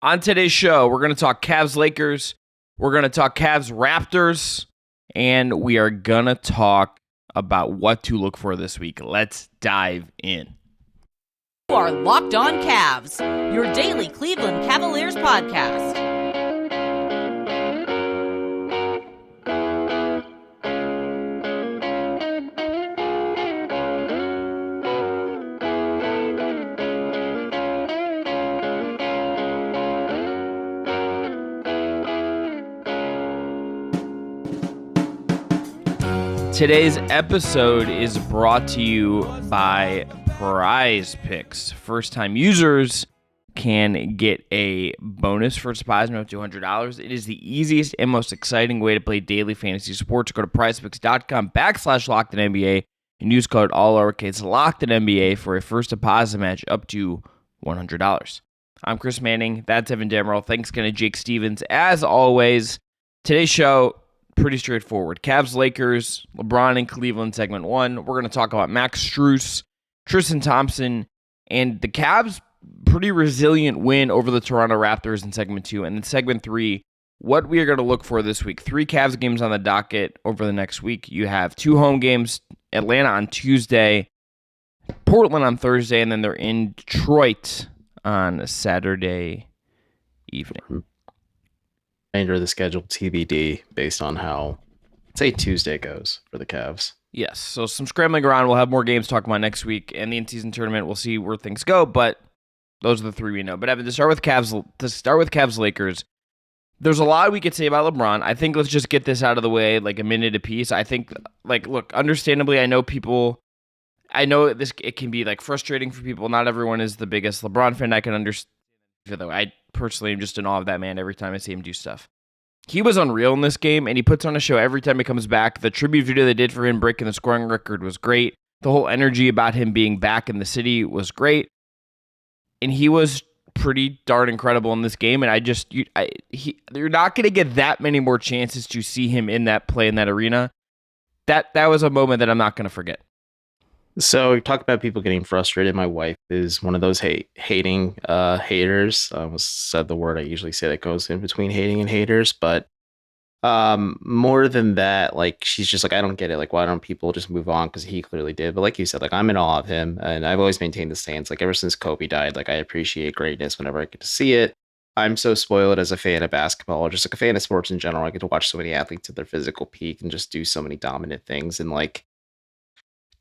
On today's show, we're going to talk Cavs Lakers, we're going to talk Cavs Raptors, and we are going to talk about what to look for this week. Let's dive in. You are Locked On Cavs, your daily Cleveland Cavaliers podcast. Today's episode is brought to you by PrizePicks. First-time users can get a bonus for deposit of $200. It is the easiest and most exciting way to play daily fantasy sports. Go to prizepicks.com/LockedOnNBA and use code all lowercase LockedOnNBA for a first deposit match up to $100. I'm Chris Manning. That's Evan Dammarell. Thanks again to Jake Stevens. As always, today's show, pretty straightforward. Cavs, Lakers, LeBron in Cleveland, segment 1. We're going to talk about Max Strus, Tristan Thompson, and the Cavs' pretty resilient win over the Toronto Raptors in segment 2. And then segment 3, what we are going to look for this week. 3 Cavs games on the docket over the next week. You have 2 home games, Atlanta on Tuesday, Portland on Thursday, and then they're in Detroit on Saturday evening. Remainder of the schedule TBD based on how, say, Tuesday goes for the Cavs. Yes, so some scrambling around. We'll have more games to talk about next week, and the in-season tournament. We'll see where things go, but those are the 3 we know. But Evan, to start with Cavs Lakers, there's a lot we could say about LeBron. I think let's just get this out of the way, like a minute apiece. I think, look, understandably, I know it can be frustrating for people. Not everyone is the biggest LeBron fan. I can understand. Though I personally am just in awe of that man every time I see him do stuff. He was unreal in this game, and he puts on a show every time he comes back. The tribute video they did for him breaking the scoring record was great. The whole energy about him being back in the city was great, and he was pretty darn incredible in this game. And you're not going to get that many more chances to see him in that play in that arena. That was a moment that I'm not going to forget. So we talk about people getting frustrated. My wife is one of those hating haters. I almost said the word I usually say that goes in between hating and haters. But more than that, she's just I don't get it. Why don't people just move on? Because he clearly did. But like you said, I'm in awe of him. And I've always maintained the stance. Ever since Kobe died, I appreciate greatness whenever I get to see it. I'm so spoiled as a fan of basketball, or just a fan of sports in general. I get to watch so many athletes at their physical peak and just do so many dominant things. And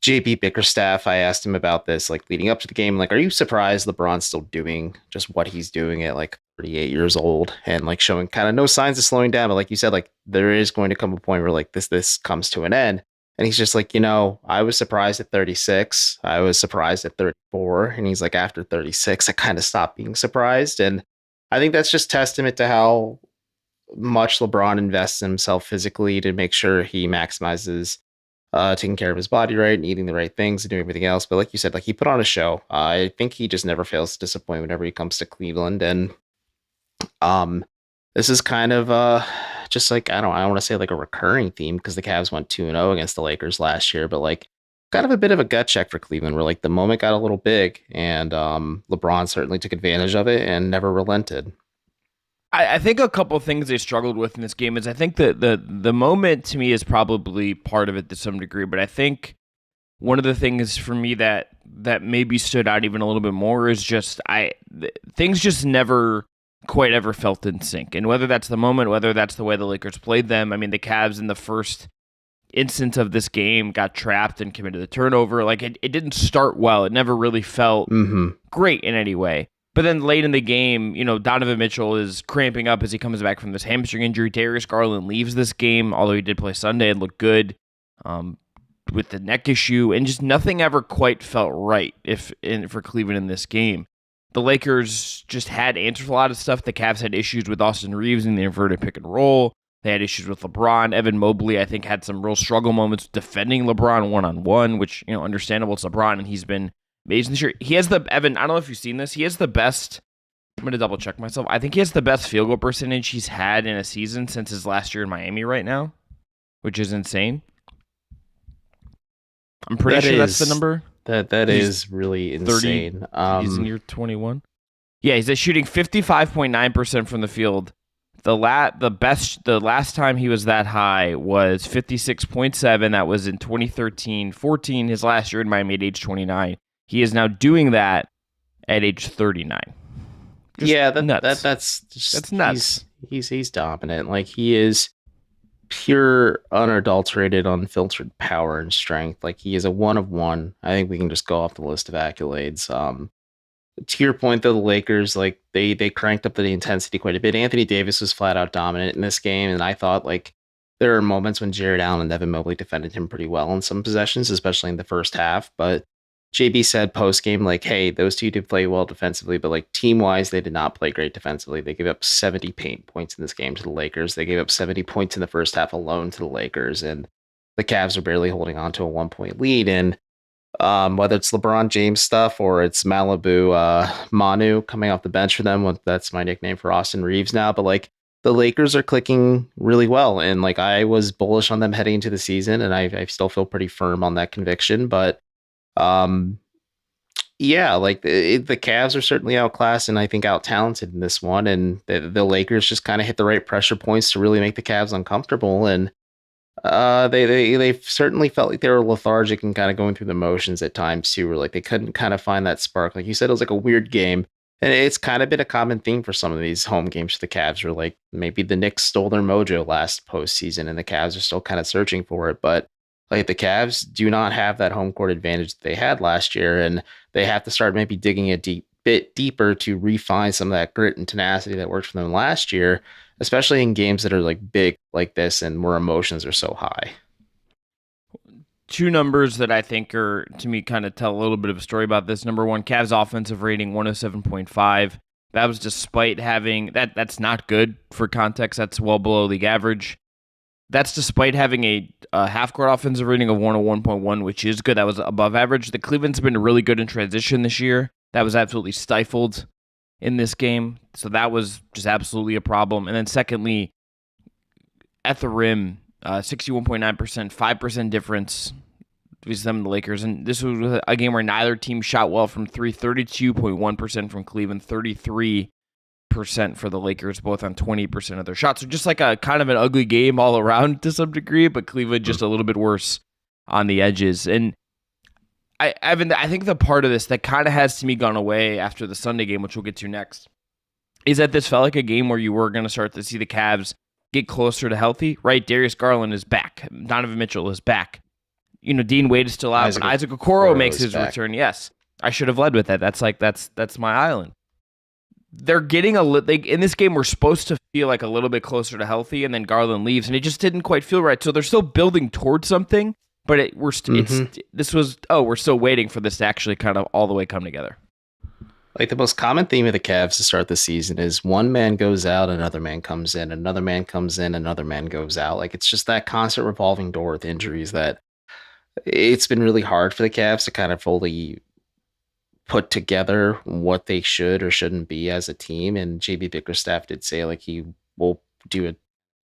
JB Bickerstaff, I asked him about this, leading up to the game, are you surprised LeBron's still doing just what he's doing at 38 years old and showing kind of no signs of slowing down? But like you said, there is going to come a point where this comes to an end. And he's just I was surprised at 36. I was surprised at 34. And he's after 36, I kind of stopped being surprised. And I think that's just testament to how much LeBron invests in himself physically to make sure he maximizes taking care of his body right and eating the right things and doing everything else. But like you said, he put on a show. I think he just never fails to disappoint whenever he comes to Cleveland. And this is kind of just I don't want to say a recurring theme, because the Cavs went 2-0 against the Lakers last year, but kind of a bit of a gut check for Cleveland, where the moment got a little big, and LeBron certainly took advantage of it and never relented. I think a couple of things they struggled with in this game is, I think the moment to me is probably part of it to some degree, but I think one of the things for me that maybe stood out even a little bit more is just things just never quite ever felt in sync. And whether that's the moment, whether that's the way the Lakers played them, the Cavs in the first instance of this game got trapped and committed the turnover. It didn't start well. It never really felt great in any way. But then late in the game, Donovan Mitchell is cramping up as he comes back from this hamstring injury. Darius Garland leaves this game, although he did play Sunday and looked good with the neck issue. And just nothing ever quite felt right for Cleveland in this game. The Lakers just had answers for a lot of stuff. The Cavs had issues with Austin Reeves in the inverted pick and roll. They had issues with LeBron. Evan Mobley, I think, had some real struggle moments defending LeBron one-on-one, which, understandable. It's LeBron, and he's been amazing this year. He has Evan, I don't know if you've seen this. He has the best, I'm going to double check myself. I think he has the best field goal percentage he's had in a season since his last year in Miami right now, which is insane. I'm pretty sure that's the number. That is really insane. He's in year 21. Yeah, he's shooting 55.9% from the field. The last time he was that high was 56.7. That was in 2013-14, his last year in Miami at age 29. He is now doing that at age 39. That's nuts. He's dominant. Like, he is pure, unadulterated, unfiltered power and strength. Like, he is a one of one. I think we can just go off the list of accolades. To your point, though, the Lakers, like, they cranked up the intensity quite a bit. Anthony Davis was flat out dominant in this game, and I thought, like, there are moments when Jared Allen and Evan Mobley defended him pretty well in some possessions, especially in the first half. But JB said post game, like, hey, those two did play well defensively, but like team wise, they did not play great defensively. They gave up 70 paint points in this game to the Lakers. They gave up 70 points in the first half alone to the Lakers, and the Cavs are barely holding on to a 1-point lead. And whether it's LeBron James stuff or it's Malibu Manu coming off the bench for them, that's my nickname for Austin Reeves now. But like, the Lakers are clicking really well, and like, I was bullish on them heading into the season, and I still feel pretty firm on that conviction. But yeah, like the Cavs are certainly outclassed and I think out-talented in this one, and the Lakers just kind of hit the right pressure points to really make the Cavs uncomfortable. And they certainly felt like they were lethargic and kind of going through the motions at times too, where like they couldn't kind of find that spark. Like you said, it was like a weird game, and it's kind of been a common theme for some of these home games for the Cavs, where like maybe the Knicks stole their mojo last postseason and the Cavs are still kind of searching for it. But like, the Cavs do not have that home court advantage that they had last year, and they have to start maybe digging a bit deeper to refine some of that grit and tenacity that worked for them last year, especially in games that are like big like this and where emotions are so high. Two numbers that I think are, to me, kind of tell a little bit of a story about this. Number one, Cavs offensive rating 107.5. That was despite having that's not good for context. That's well below league average. That's despite having a half-court offensive rating of 101.1, which is good. That was above average. The Cleveland's been really good in transition this year. That was absolutely stifled in this game. So that was just absolutely a problem. And then secondly, at the rim, 61.9%, 5% difference between them and the Lakers. And this was a game where neither team shot well from three, 32.1% from Cleveland, 33% for the Lakers, both on 20% of their shots. So just like a kind of an ugly game all around to some degree, but Cleveland just a little bit worse on the edges. And I think the part of this that kind of has to me gone away after the Sunday game, which we'll get to next, is that this felt like a game where you were going to start to see the Cavs get closer to healthy, right? Darius Garland is back. Donovan Mitchell is back. You know, Dean Wade is still out. Isaac Okoro makes his return. Yes. I should have led with that. That's my island. They're getting in this game, we're supposed to feel like a little bit closer to healthy, and then Garland leaves, and it just didn't quite feel right. So they're still building towards something, but we're still waiting for this to actually kind of all the way come together. Like, the most common theme of the Cavs to start the season is one man goes out, another man comes in, another man comes in, another man goes out. Like, it's just that constant revolving door with injuries that it's been really hard for the Cavs to kind of fully put together what they should or shouldn't be as a team. And JB Bickerstaff did say, like, he will do a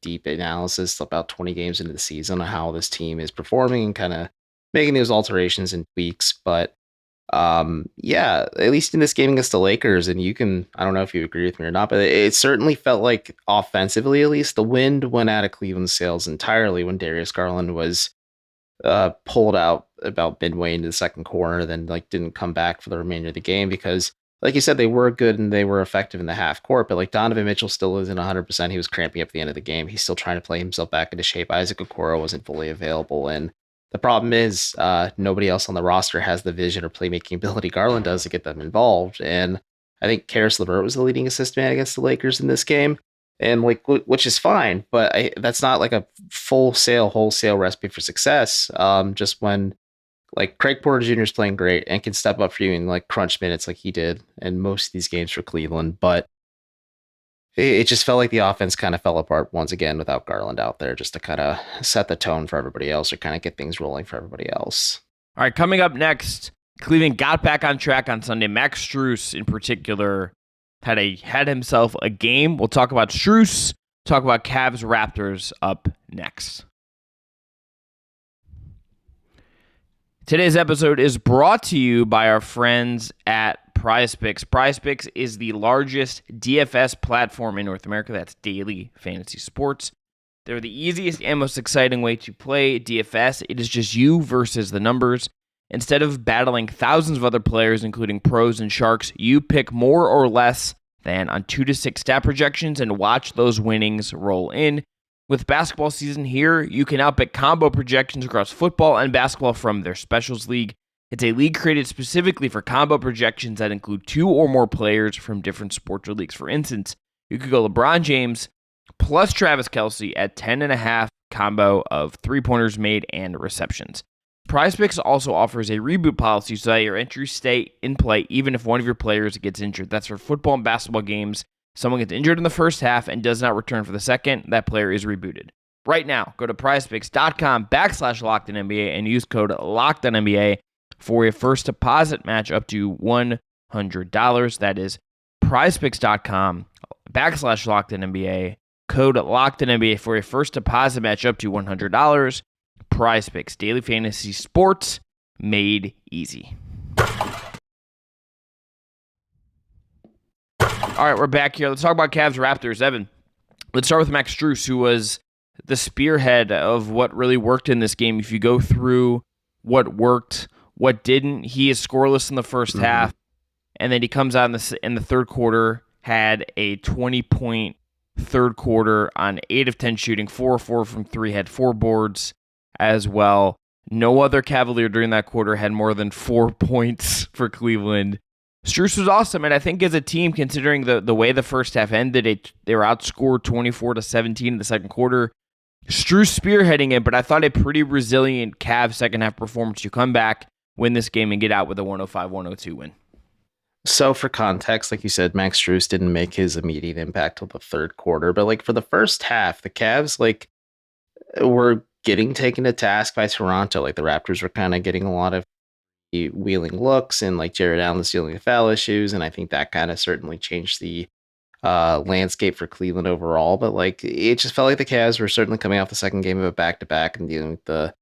deep analysis about 20 games into the season on how this team is performing and kind of making those alterations and tweaks. But yeah, at least in this game against the Lakers, and I don't know if you agree with me or not, but it certainly felt like offensively, at least, the wind went out of Cleveland's sails entirely when Darius Garland was pulled out about midway into the second quarter, then like didn't come back for the remainder of the game, because like you said, they were good and they were effective in the half court, but like Donovan Mitchell still isn't 100%. He was cramping up at the end of the game. He's still trying to play himself back into shape. Isaac Okoro wasn't fully available, and the problem is nobody else on the roster has the vision or playmaking ability Garland does to get them involved. And I think Karis LeVert was the leading assist man against the Lakers in this game, and like, which is fine, but that's not like a wholesale recipe for success. Just when like Craig Porter Jr. is playing great and can step up for you in like crunch minutes like he did in most of these games for Cleveland, but it just felt like the offense kind of fell apart once again without Garland out there just to kind of set the tone for everybody else or kind of get things rolling for everybody else. All right, coming up next, Cleveland got back on track on Sunday. Max Strus in particular had himself a game. We'll talk about Strus, talk about Cavs Raptors up next. Today's episode is brought to you by our friends at PrizePicks. PrizePicks is the largest DFS platform in North America. That's daily fantasy sports. They're the easiest and most exciting way to play DFS. It is just you versus the numbers. Instead of battling thousands of other players, including pros and sharks, you pick more or less than on 2 to 6 stat projections and watch those winnings roll in. With basketball season here, you can now pick combo projections across football and basketball from their specials league. It's a league created specifically for combo projections that include 2 or more players from different sports or leagues. For instance, you could go LeBron James plus Travis Kelce at 10.5 combo of 3-pointers made and receptions. PrizePicks also offers a reboot policy so that your entries stay in play even if one of your players gets injured. That's for football and basketball games. Someone gets injured in the first half and does not return for the second, that player is rebooted. Right now, go to prizepicks.com/LockedOnNBA and use code LockedOnNBA for a first deposit match up to $100. That is prizepicks.com/LockedOnNBA. Code LockedOnNBA for a first deposit match up to $100. PrizePicks, daily fantasy sports made easy. All right, we're back here. Let's talk about Cavs Raptors. Evan, let's start with Max Strus, who was the spearhead of what really worked in this game. If you go through what worked, what didn't, he is scoreless in the first half, and then he comes out in the third quarter, had a 20-point third quarter on 8 of 10 shooting, 4 of 4 from 3, had 4 boards as well. No other Cavalier during that quarter had more than 4 points for Cleveland. Strus was awesome, and I think as a team, considering the way the first half ended, they were outscored 24-17 in the second quarter. Strus spearheading it, but I thought a pretty resilient Cavs second half performance to come back, win this game, and get out with a 105-102 win. So for context, like you said, Max Strus didn't make his immediate impact till the third quarter, but like for the first half, the Cavs were getting taken to task by Toronto. Like the Raptors were kind of getting a lot of wheeling looks and like Jared Allen stealing the foul issues, and I think that kind of certainly changed the landscape for Cleveland overall. But like it just felt like the Cavs were certainly coming off the second game of a back-to-back and dealing with the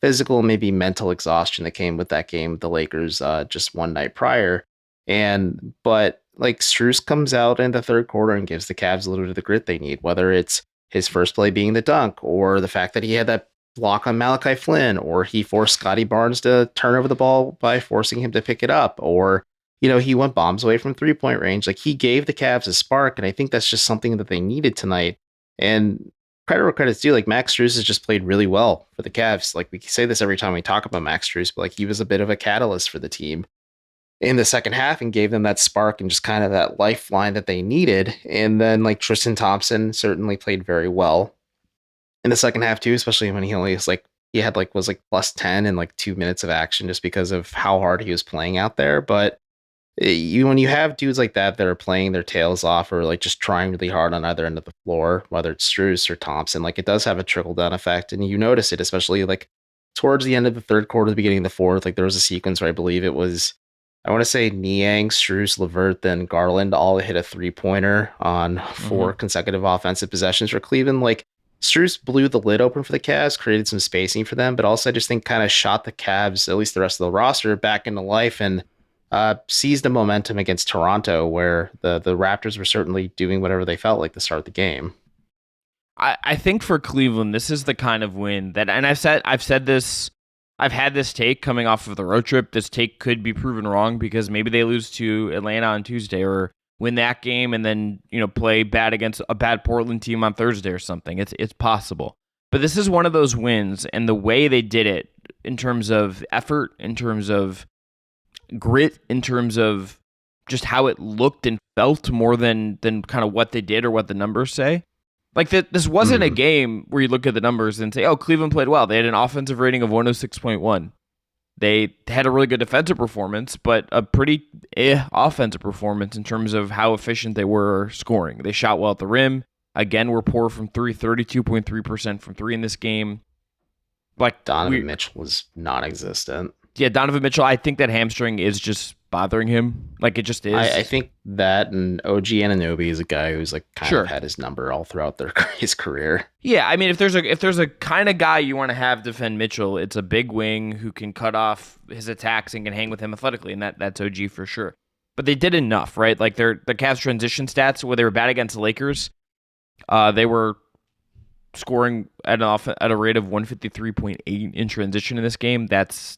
physical, maybe mental exhaustion that came with that game with the Lakers just one night prior. But like Strus comes out in the third quarter and gives the Cavs a little bit of the grit they need, whether it's his first play being the dunk or the fact that he had that block on Malachi Flynn, or he forced Scotty Barnes to turn over the ball by forcing him to pick it up, or, you know, he went bombs away from 3-point range. Like he gave the Cavs a spark, and I think that's just something that they needed tonight. And credit where credit's due, like Max Strus has just played really well for the Cavs. Like we say this every time we talk about Max Strus, but like he was a bit of a catalyst for the team in the second half and gave them that spark and just kind of that lifeline that they needed. And then like Tristan Thompson certainly played very well in the second half too, especially when he only was was plus 10 in like 2 minutes of action just because of how hard he was playing out there. But when you have dudes like that are playing their tails off or like just trying really hard on either end of the floor, whether it's Strus or Thompson, like it does have a trickle down effect, and you notice it, especially like towards the end of the third quarter, the beginning of the fourth. Like there was a sequence where I believe it was, I want to say Niang, Strus, LeVert, then Garland all hit a 3-pointer on 4 consecutive offensive possessions for Cleveland. Like Strus blew the lid open for the Cavs, created some spacing for them, but also I just think kind of shot the Cavs, at least the rest of the roster, back into life and seized the momentum against Toronto, where the Raptors were certainly doing whatever they felt like to start the game. I think for Cleveland, this is the kind of win that, and I've said this, I've had this take coming off of the road trip. This take could be proven wrong because maybe they lose to Atlanta on Tuesday or win that game and then, you know, play bad against a bad Portland team on Thursday or something. It's possible. But this is one of those wins, and the way they did it in terms of effort, in terms of grit, in terms of just how it looked and felt more than kind of what they did or what the numbers say. Like this wasn't a game where you look at the numbers and say, oh, Cleveland played well. They had an offensive rating of 106.1. They had a really good defensive performance, but a pretty offensive performance in terms of how efficient they were scoring. They shot well at the rim. Again, were poor from 3, 32.3% from 3 in this game. Like Donovan Mitchell was non-existent. Yeah, Donovan Mitchell, I think that hamstring is just bothering him. Like, it just is. I think that, and OG Anunoby is a guy who's like kind of had his number all throughout his career. Yeah, I mean, if there's a kind of guy you want to have defend Mitchell, it's a big wing who can cut off his attacks and can hang with him athletically, and that's OG for sure. but they did enough, right? Like the Cavs transition stats, where they were bad against the Lakers, they were scoring at a rate of 153.8 in transition in this game. That's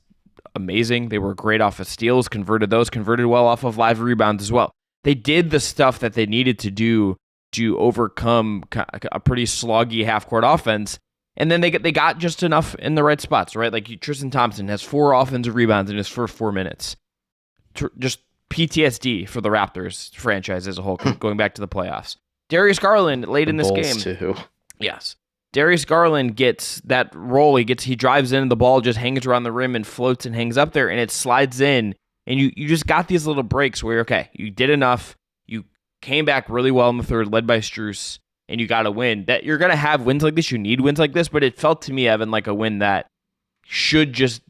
amazing. They were great off of steals, converted well off of live rebounds as well. They did the stuff that they needed to do to overcome a pretty sloggy half-court offense, and then they got just enough in the right spots, right? Like Tristan Thompson has 4 offensive rebounds in his first 4 minutes. Just PTSD for the Raptors franchise as a whole, going back to the playoffs. Darius Garland late in this game. Too. Yes. Darius Garland gets that roll. He drives in, the ball just hangs around the rim and floats and hangs up there, and it slides in. And you just got these little breaks where, okay, you did enough. You came back really well in the third, led by Strus, and you got a win. That you're going to have wins like this. You need wins like this, but it felt to me, Evan, like a win that should just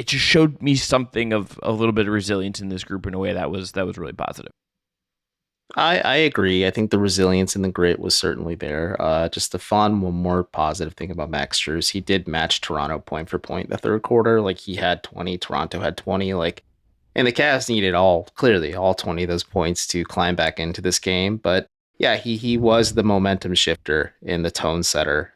showed me something of a little bit of resilience in this group in a way that was really positive. I agree. I think the resilience and the grit was certainly there. Just the one more positive thing about Max Strus, he did match Toronto point for point in the third quarter. Like he had 20, Toronto had 20. And the Cavs needed all 20 of those points to climb back into this game. But yeah, he was the momentum shifter and the tone setter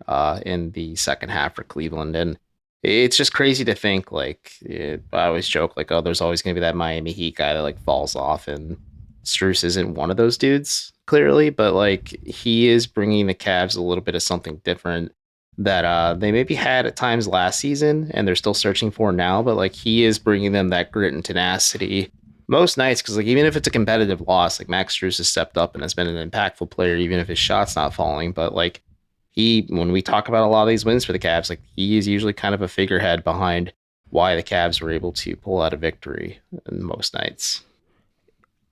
in the second half for Cleveland. And it's just crazy to think, I always joke, oh, there's always going to be that Miami Heat guy that falls off, and Strus isn't one of those dudes, clearly, but he is bringing the Cavs a little bit of something different that they maybe had at times last season, and they're still searching for now, but he is bringing them that grit and tenacity most nights, because even if it's a competitive loss, Max Strus has stepped up and has been an impactful player, even if his shot's not falling, but when we talk about a lot of these wins for the Cavs, he is usually kind of a figurehead behind why the Cavs were able to pull out a victory in most nights.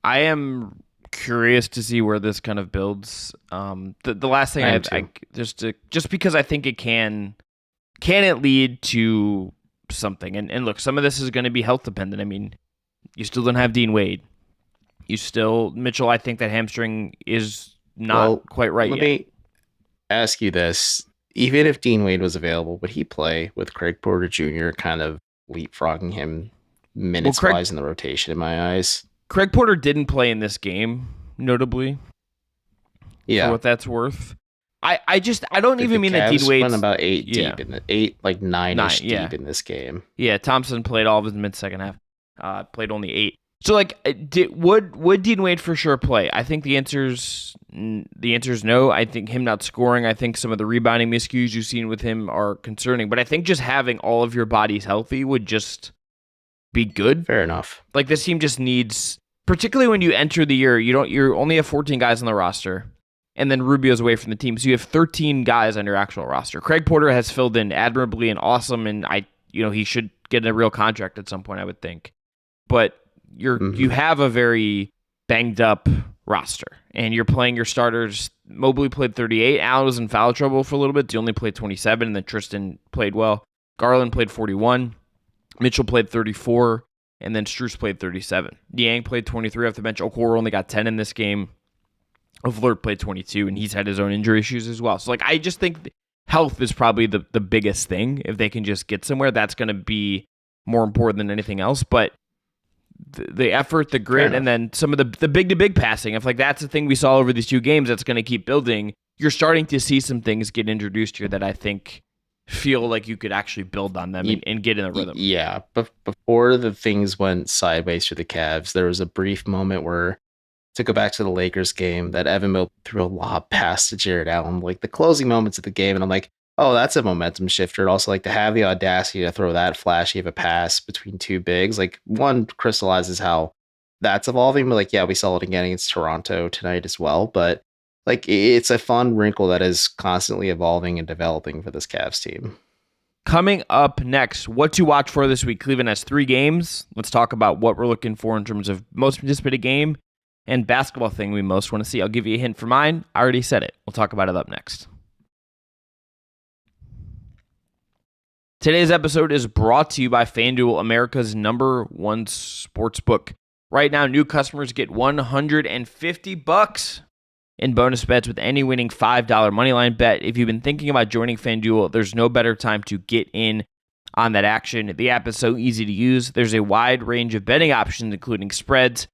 I am curious to see where this kind of builds. The last thing just because I think it can it lead to something, and look, some of this is going to be health dependent. I mean, you still don't have Dean Wade. Mitchell. I think that hamstring is not quite right yet. Let me ask you this: even if Dean Wade was available, would he play with Craig Porter Jr. kind of leapfrogging him minutes wise in the rotation? In my eyes. Craig Porter didn't play in this game, notably. Yeah, for what that's worth. I don't even mean that Dean Wade's went about 8 deep in the 9-ish deep in this game. Yeah, Thompson played all of his mid second half. Played only 8. So would Dean Wade for sure play? I think the answer's no. I think him not scoring. I think some of the rebounding miscues you've seen with him are concerning. But I think just having all of your bodies healthy would just be good. Fair enough. This team just needs, particularly when you enter the year, you only have 14 guys on the roster, and then Rubio's away from the team, so you have 13 guys on your actual roster. Craig Porter has filled in admirably and awesome, and he should get a real contract at some point, I would think. But you have a very banged up roster, and you're playing your starters. Mobley played 38. Allen was in foul trouble for a little bit. He only played 27, and then Tristan played well. Garland played 41. Mitchell played 34, and then Strus played 37. Niang played 23 off the bench. Okoro only got 10 in this game. Vlert played 22, and he's had his own injury issues as well. So, I just think health is probably the biggest thing. If they can just get somewhere, that's going to be more important than anything else. But the effort, the grit, and then some of the big-to-big passing, if that's the thing we saw over these 2 games that's going to keep building, you're starting to see some things get introduced here that I think feel like you could actually build on them and get in a rhythm. Yeah, but before the things went sideways for the Cavs, there was a brief moment where, to go back to the Lakers game, that Evan Dammarell threw a lob pass to Jared Allen, the closing moments of the game, and I'm like, oh, that's a momentum shifter. I'd also to have the audacity to throw that flashy of a pass between 2 bigs. One crystallizes how that's evolving, but we saw it again against Toronto tonight as well, but it's a fun wrinkle that is constantly evolving and developing for this Cavs team. Coming up next, what to watch for this week. Cleveland has 3 games. Let's talk about what we're looking for in terms of most anticipated game and basketball thing we most want to see. I'll give you a hint for mine. I already said it. We'll talk about it up next. Today's episode is brought to you by FanDuel, America's #1 sportsbook. Right now, new customers get $150 in bonus bets with any winning $5 moneyline bet. If you've been thinking about joining FanDuel, there's no better time to get in on that action. The app is so easy to use. There's a wide range of betting options, including spreads,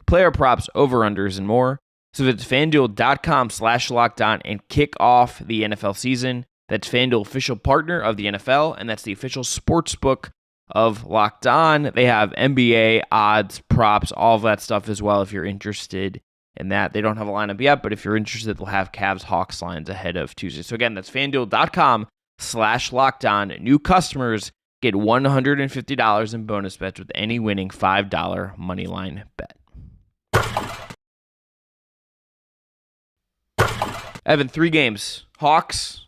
player props, over-unders, and more. So it's FanDuel.com/LockedOn and kick off the NFL season. That's FanDuel, official partner of the NFL, and that's the official sportsbook of Locked On. They have NBA odds, props, all of that stuff as well if you're interested in that. They don't have a lineup yet, but if you're interested, they'll have Cavs Hawks lines ahead of Tuesday. So again, that's FanDuel.com/LockedOn. New customers get $150 in bonus bets with any winning $5 moneyline bet. Evan, 3 games. Hawks,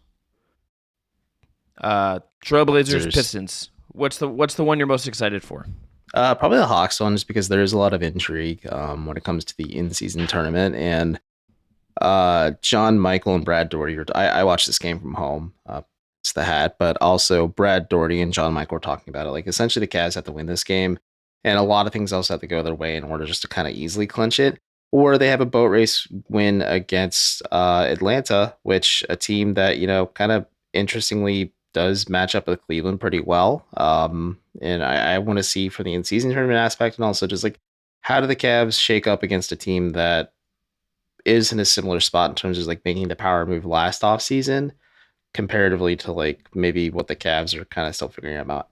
Trailblazers, Pistons. What's the one you're most excited for? Probably the Hawks one, just because there is a lot of intrigue when it comes to the in-season tournament. And John Michael and Brad Daugherty, I watched this game from home. It's the hat, but also Brad Daugherty and John Michael were talking about it. Like, essentially, the Cavs have to win this game, and a lot of things also have to go their way in order just to kind of easily clinch it. Or they have a boat race win against Atlanta, which a team that, kind of interestingly does match up with Cleveland pretty well. And I want to see for the in-season tournament aspect, and also just like, how do the Cavs shake up against a team that is in a similar spot in terms of like making the power move last offseason, comparatively to like maybe what the Cavs are kind of still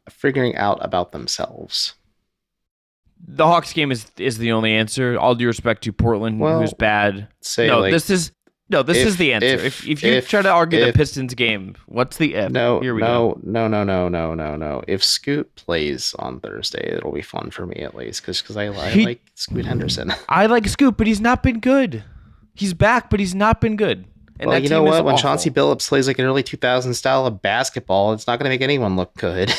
figuring out about themselves. The Hawks game is the only answer. All due respect to Portland, who's bad. This is the answer. If you try to argue the Pistons game, what's the if? No. Here we go. No. If Scoot plays on Thursday, it'll be fun for me at least, because I like Scoot Henderson. I like Scoot, but he's not been good. He's back, but he's not been good. And well, that you know what? When awful. Chauncey Billups plays like an early 2000s style of basketball, it's not going to make anyone look good.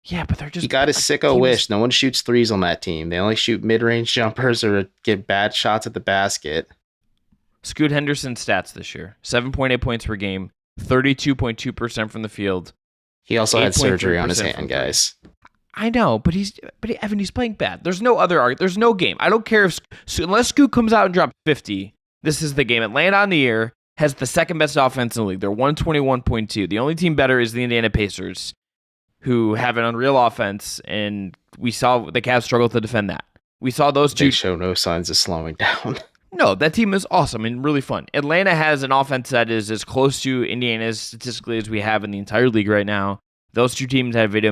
Yeah, but they're just... He got his sicko wish. No one shoots threes on that team. They only shoot mid-range jumpers or get bad shots at the basket. Scoot Henderson's stats this year: 7.8 points per game, 32.2% from the field. He also had surgery on his hand, guys. I know, but Evan, he's playing bad. There's no other argument. There's no game. I don't care if unless Scoot comes out and drops 50. This is the game. Atlanta on the year has the second best offense in the league. They're 121.2. The only team better is the Indiana Pacers, who have an unreal offense, and we saw the Cavs struggle to defend that. We saw those two. They show no signs of slowing down. No, that team is awesome and really fun. Atlanta has an offense that is as close to Indiana's statistically as we have in the entire league right now. Those two teams have a video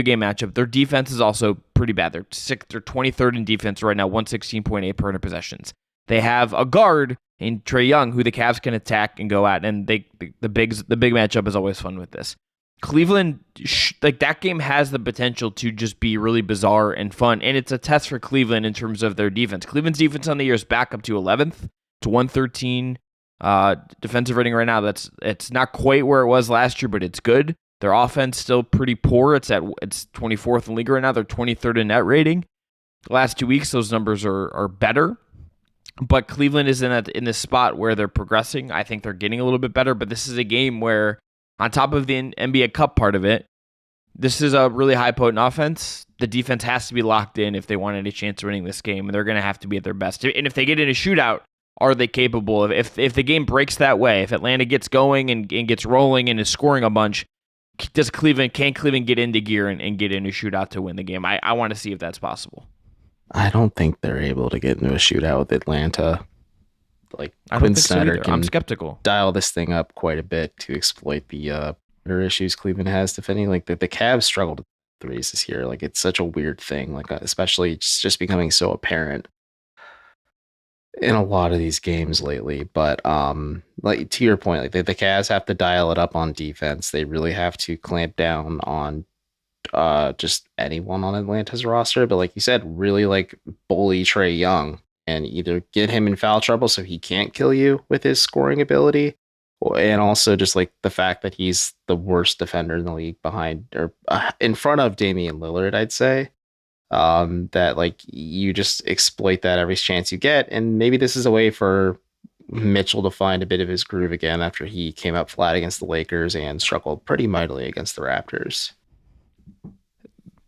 game matchup. Their defense is also pretty bad. They're 23rd in defense right now, 116.8 per 100 possessions. They have a guard in Trae Young who the Cavs can attack and go at, and the big matchup is always fun with this. Cleveland, that game has the potential to just be really bizarre and fun, and it's a test for Cleveland in terms of their defense. Cleveland's defense on the year is back up to 11th, to 113 defensive rating right now. It's not quite where it was last year, but it's good. Their offense still pretty poor. It's 24th in the league right now. They're 23rd in net rating. The last 2 weeks, those numbers are better. But Cleveland is in this spot where they're progressing. I think they're getting a little bit better, but this is a game where, on top of the NBA Cup part of it, this is a really high potent offense. The defense has to be locked in if they want any chance of winning this game, and they're going to have to be at their best. And if they get in a shootout, are they capable of, if the game breaks that way, if Atlanta gets going and gets rolling and is scoring a bunch, can Cleveland get into gear and get in a shootout to win the game? I want to see if that's possible. I don't think they're able to get into a shootout with Atlanta. Like, Quinn Snyder can I'm skeptical. Dial this thing up quite a bit to exploit the other issues Cleveland has defending. Like, the Cavs struggled with threes this year. Like, it's such a weird thing. Like, especially it's just becoming so apparent in a lot of these games lately. But like, to your point, like the Cavs have to dial it up on defense. They really have to clamp down on just anyone on Atlanta's roster. But like you said, really like bully Trae Young and either get him in foul trouble so he can't kill you with his scoring ability, and also just like the fact that he's the worst defender in the league behind or in front of Damian Lillard, I'd say. That like you just exploit that every chance you get, and maybe this is a way for Mitchell to find a bit of his groove again after he came up flat against the Lakers and struggled pretty mightily against the Raptors.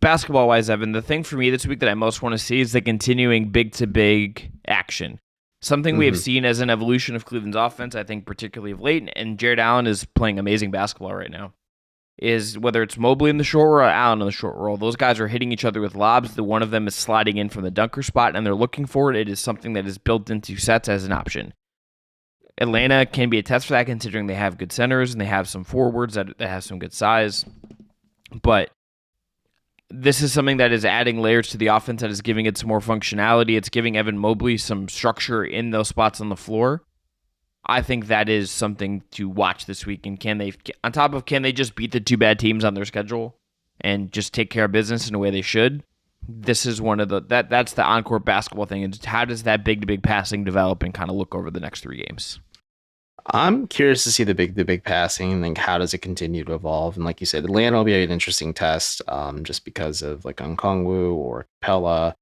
Basketball-wise, Evan, the thing for me this week that I most want to see is the continuing big-to-big action. Something we have seen as an evolution of Cleveland's offense, I think particularly of late, and Jared Allen is playing amazing basketball right now. is whether it's Mobley in the short roll or Allen in the short roll, those guys are hitting each other with lobs. The one of them is sliding in from the dunker spot, and they're looking for it. It is something that is built into sets as an option. Atlanta can be a test for that, considering they have good centers and they have some forwards that have some good size. But this is something that is adding layers to the offense, that is giving it some more functionality. It's giving Evan Mobley some structure in those spots on the floor. I think that is something to watch this week. And can they just beat the two bad teams on their schedule and just take care of business in a way they should? This is one of that's the on-court basketball thing. And how does that big passing develop and kind of look over the next 3 games? I'm curious to see the big passing, and then how does it continue to evolve? And like you said, Atlanta will be an interesting test, just because of like Okongwu or Capella,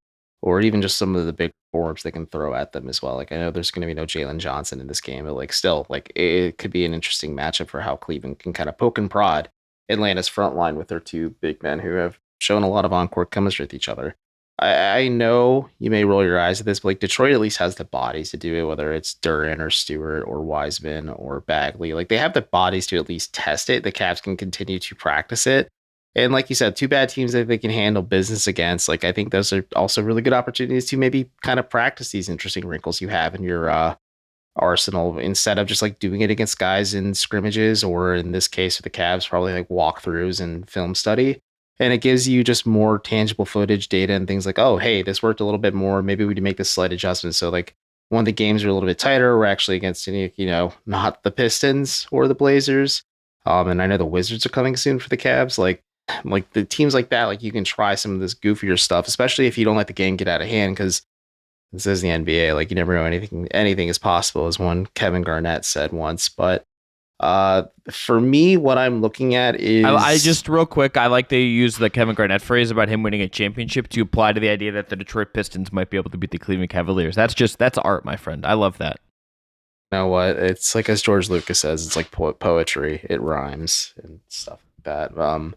or even just some of the big forwards they can throw at them as well. Like, I know there's going to be no Jalen Johnson in this game, but like still, like it could be an interesting matchup for how Cleveland can kind of poke and prod Atlanta's front line with their 2 big men who have shown a lot of on-court chemistry with each other. I know you may roll your eyes at this, but like Detroit at least has the bodies to do it, whether it's Duran or Stewart or Wiseman or Bagley. Like, they have the bodies to at least test it. The Cavs can continue to practice it. And like you said, 2 bad teams that they can handle business against. Like, I think those are also really good opportunities to maybe kind of practice these interesting wrinkles you have in your arsenal, instead of just like doing it against guys in scrimmages, or in this case with the Cavs, probably like walkthroughs and film study. And it gives you just more tangible footage, data, and things like, oh, hey, this worked a little bit more. Maybe we can make this slight adjustment. So like when the games are a little bit tighter, we're actually against any, not the Pistons or the Blazers. And I know the Wizards are coming soon for the Cavs. Like the teams like that, like you can try some of this goofier stuff, especially if you don't let the game get out of hand, because this is the NBA. Like, you never know, anything is possible, as one Kevin Garnett said once. But for me, what I'm looking at is, I just real quick, I like they use the Kevin Garnett phrase about him winning a championship to apply to the idea that the Detroit Pistons might be able to beat the Cleveland Cavaliers. That's art, my friend. I love that. You know what? It's like, as George Lucas says, it's like poetry. It rhymes and stuff like that.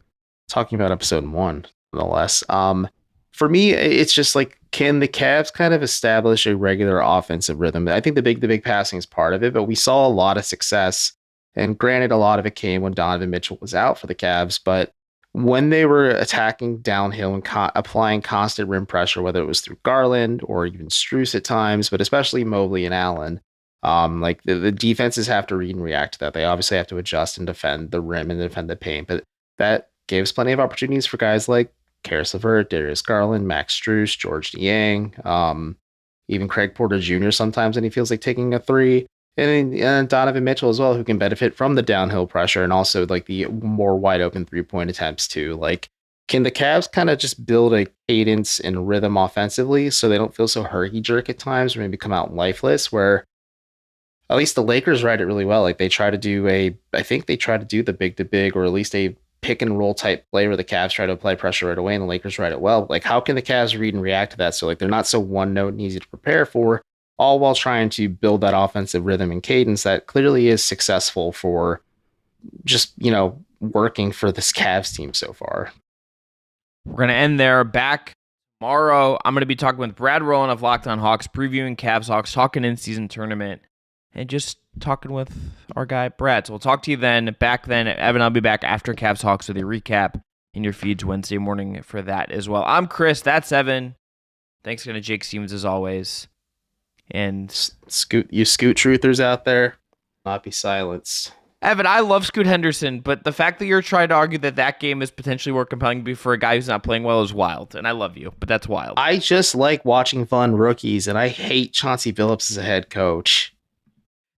Talking about episode 1, nonetheless. For me, it's just like, can the Cavs kind of establish a regular offensive rhythm? I think the big passing is part of it, but we saw a lot of success. And granted, a lot of it came when Donovan Mitchell was out for the Cavs, but when they were attacking downhill and applying constant rim pressure, whether it was through Garland or even Strus at times, but especially Mobley and Allen, like the defenses have to read and react to that. They obviously have to adjust and defend the rim and defend the paint, but that gave us plenty of opportunities for guys like Karis LeVert, Darius Garland, Max Strus, George Niang, even Craig Porter Jr. sometimes when he feels like taking a 3. And Donovan Mitchell as well, who can benefit from the downhill pressure and also like the more wide open 3-point attempts too. Like, can the Cavs kind of just build a cadence and rhythm offensively so they don't feel so herky-jerk at times, or maybe come out lifeless, where at least the Lakers ride it really well. Like, I think they try to do the big to big, or at least a pick and roll type play where the Cavs try to apply pressure right away and the Lakers ride it well. Like, how can the Cavs read and react to that so like they're not so one note and easy to prepare for, all while trying to build that offensive rhythm and cadence that clearly is successful for just, working for this Cavs team so far. We're going to end there. Back tomorrow, I'm going to be talking with Brad Rowland of Locked On Hawks, previewing Cavs Hawks, talking in-season tournament, and just talking with our guy, Brad. So we'll talk to you then. Back then, Evan, I'll be back after Cavs Hawks with a recap in your feeds Wednesday morning for that as well. I'm Chris. That's Evan. Thanks again to Jake Stevens as always. And Scoot truthers out there, not be silenced. Evan, I love Scoot Henderson, but the fact that you're trying to argue that game is potentially more compelling for a guy who's not playing well is wild. And I love you, but that's wild. I just like watching fun rookies, and I hate Chauncey Billups as a head coach.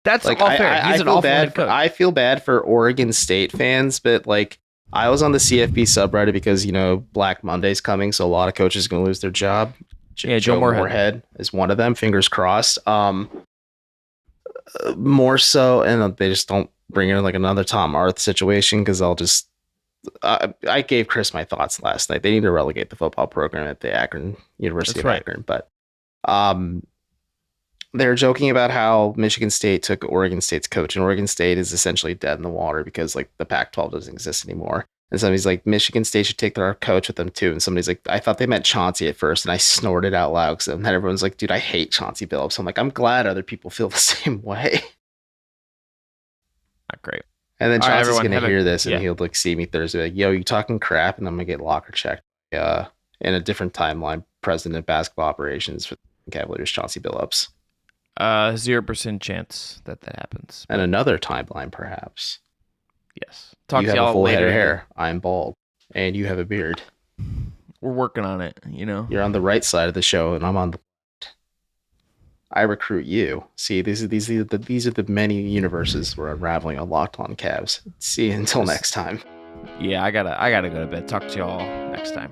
That's like, all fair. He's an awful head coach. I feel bad for Oregon State fans, but like, I was on the CFB subreddit because, Black Monday's coming, so a lot of coaches are going to lose their job. Joe Moorhead is one of them. Fingers crossed. More so, and they just don't bring in like another Tom Arth situation, because I gave Chris my thoughts last night. They need to relegate the football program at the University of Akron. But they're joking about how Michigan State took Oregon State's coach, and Oregon State is essentially dead in the water because like the Pac-12 doesn't exist anymore. And somebody's like, Michigan State should take their coach with them too. And somebody's like, I thought they meant Chauncey at first. And I snorted out loud. And then everyone's like, dude, I hate Chauncey Billups. I'm like, I'm glad other people feel the same way. Not great. And then All right, Chauncey's everyone, gonna hear this, and yeah. he'll like see me Thursday, like, "Yo, you talking crap?" And I'm gonna get locker checked. In a different timeline, president of basketball operations for the Cavaliers, Chauncey Billups. 0% chance that happens. And another timeline, perhaps. Yes. Talk you to have y'all a full later. head of hair. I'm bald, and you have a beard. We're working on it. You know. You're on the right side of the show, and I'm on the left. I recruit you. See, these are the many universes we're unraveling on Locked On Cavs. See you until next time. Yeah, I gotta go to bed. Talk to y'all next time.